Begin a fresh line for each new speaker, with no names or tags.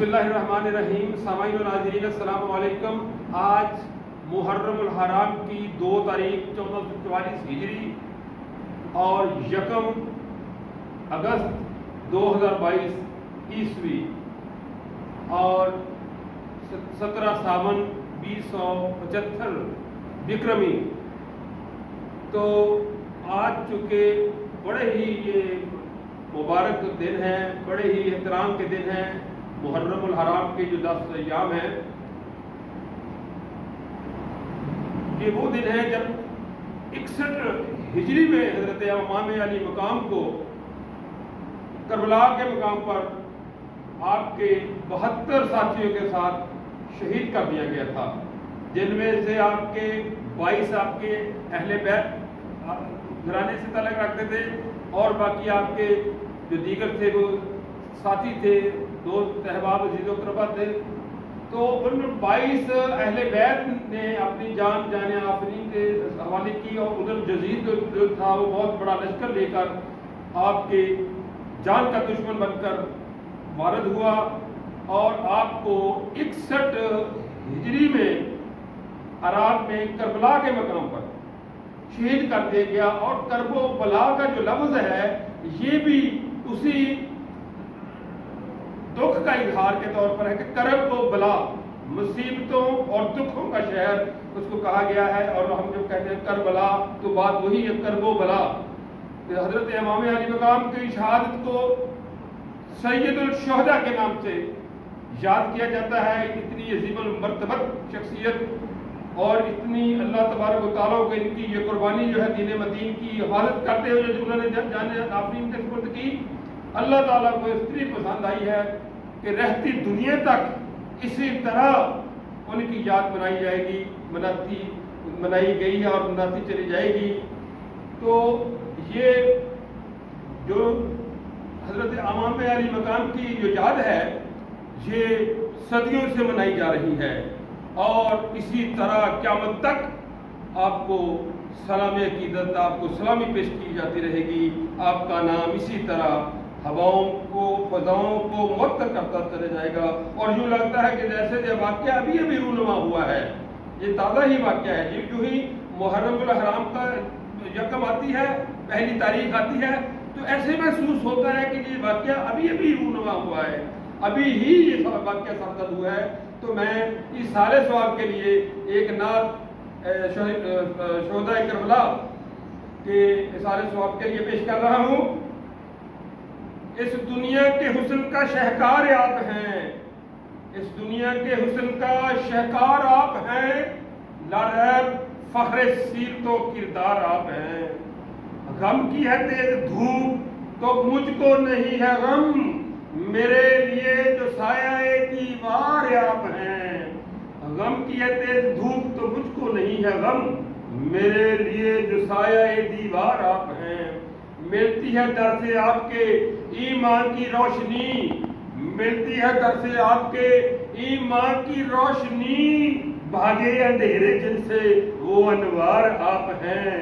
بسم اللہ الرحمن الرحیم. سامعین و ناظرین السلام علیکم. آج محرم الحرام کی 2 تاریخ 1444 ہجری اور 1 اگست 2022 عیسوی اور 17 ساون 2075 وکرمی. تو آج چونکہ بڑے ہی یہ مبارک دن ہیں، بڑے ہی احترام کے دن ہیں، محرم الحرام کے جو 10 ایام ہیں، یہ وہ دن ہے جب 61 ہجری میں حضرت امام علی مقام کو کربلا کے مقام پر آپ کے 72 ساتھیوں کے ساتھ شہید کر دیا گیا تھا، جن میں سے آپ کے 22 آپ کے اہل بیت گھرانے سے تعلق رکھتے تھے اور باقی آپ کے جو دیگر تھے وہ ساتھی تھے، 2 احباب عزیز و اقربا تھے. تو ان 22 اہل بیت نے اپنی جان آفرین کے حوالے کی اور ادھر جزید جو تھا وہ بہت بڑا لشکر لے کر آپ کے جان کا دشمن بن کر وارد ہوا اور آپ کو 61 ہجری میں عراق میں کربلا کے مقام پر شہید کر دیا گیا. اور کرب و بلا کا جو لفظ ہے یہ بھی اسی دکھ کا اظہار کے طور پر ہے کہ کرب و بلا، مصیبتوں اور دکھوں کا شہر اس کو کہا گیا ہے. اور ہم جب کہتے ہیں کربلا تو بات وہی ہے، کرب و بلا. حضرت امام علی مقام کی شہادت کو سید الشہداء کے نام سے یاد کیا جاتا ہے. اتنی عظیم المرتبت شخصیت اور اتنی اللہ تبارک و تعالیٰ کو ان کی یہ قربانی جو ہے دین مدین کی حفاظت کرتے ہوئے جو انہوں نے جان آفرین کے سپرد کی، اللہ تعالیٰ کو اتنی پسند آئی ہے کہ رہتی دنیا تک اسی طرح ان کی یاد منائی جائے گی، منائی گئی ہے اور مناتی چلی جائے گی. تو یہ جو حضرت امام علی مقام کی جو یاد ہے یہ صدیوں سے منائی جا رہی ہے اور اسی طرح قیامت تک آپ کو سلام عقیدت، آپ کو سلامی پیش کی جاتی رہے گی. آپ کا نام اسی طرح ہواؤں کو، فضاؤں کو معطر کرتا چلا جائے گا اور یوں لگتا ہے کہ جیسے یہ واقعہ ابھی رونما ہوا ہے، یہ تازہ ہی واقعہ ہے. یہ جو ہی محرم الحرام کا 1 آتی ہے، پہلی تاریخ آتی ہے، تو ایسے محسوس ہوتا ہے کہ یہ واقعہ ابھی رونما ہوا ہے، ابھی ہی یہ واقعہ سرزد ہوا ہے. تو میں اس سارے ثواب کے لیے ایک نعت شہداء کربلا کے سارے ثواب کے لیے پیش کر رہا ہوں. اس دنیا کے حسن کا شہکار آپ ہیں، اس دنیا کے حسن کا شہکار آپ ہیں، لا ریب فخر سیرت و کردار آپ ہیں. غم کی ہے تیز دھوپ تو مجھ کو نہیں ہے غم، میرے لیے جو سایہ دیوار آپ ہیں. غم کی ہے تیز دھوپ تو مجھ کو نہیں ہے غم، میرے لیے جو سایہ دیوار آپ ہیں. ملتی ہے در سے آپ کے ایمان کی روشنی، ملتی ہے در سے آپ کے ایمان کی روشنی، بھاگے اندھیرے جن سے وہ انوار آپ ہیں.